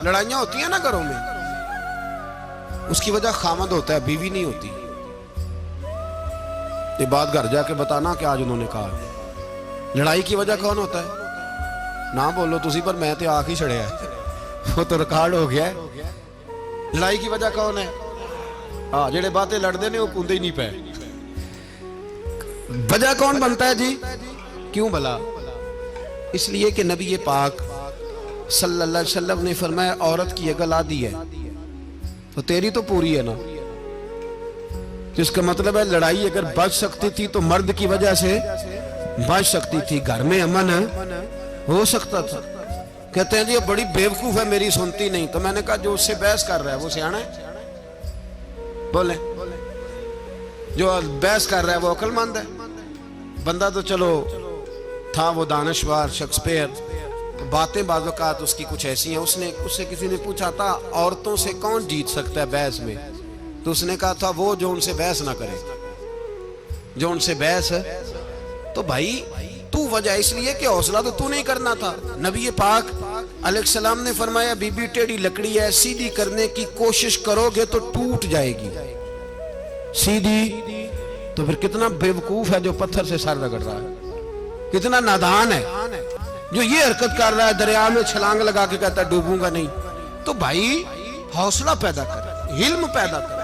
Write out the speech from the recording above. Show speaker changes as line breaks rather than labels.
लड़ाइयां होती है ना घरों में, उसकी वजह खामद होता है, बीवी नहीं होती। ये बात घर जाके बताना कि आज उन्होंने कहा। लड़ाई की वजह कौन होता है? ना बोलो तुसी, पर मैं तो आख ही छड़िया है, वो तो रिकॉर्ड हो गया है। लड़ाई की वजह कौन है? हाँ, जेड़े बातें लड़ते ने वो कूदे ही नहीं पे। वजह कौन बनता है जी? क्यों भला? इसलिए कि नबी पाक सल्लल्लाहु अलैहि वसल्लम ने फरमाया, औरत की अकल आधी है तो तेरी तो पूरी है ना। जिसका मतलब है लड़ाई अगर बच सकती थी तो मर्द की वजह से बच सकती थी, घर में अमन हो सकता था। कहते हैं जी ये बड़ी बेवकूफ है, मेरी सुनती नहीं। तो मैंने कहा जो उससे बहस कर रहा है वो सियाना है? बोले जो बहस कर रहा है वो अक्लमंद है? बंदा तो चलो था वो दानिशवार शेक्सपियर, बातें बाज़ उसकी कुछ ऐसी हैं। उससे किसी ने पूछा था औरतों से कौन जीत सकता है बहस में, तो उसने कहा था वो जो उनसे बहस ना करे, जो उनसे बहस है। तो भाई तू वजह इसलिए कि हौसला तो तू नहीं करना था। नबी पाक अलैहिस्सलाम ने फरमाया, बीबी टेढ़ी लकड़ी है, सीधी करने की कोशिश करोगे तो टूट जाएगी। सीधी तो फिर कितना बेवकूफ है जो पत्थर से सर रगड़ रहा है, कितना नादान है जो ये हरकत कर रहा है, दरिया में छलांग लगा के कहता है डूबूंगा नहीं। तो भाई हौसला पैदा कर, हिल्म पैदा कर।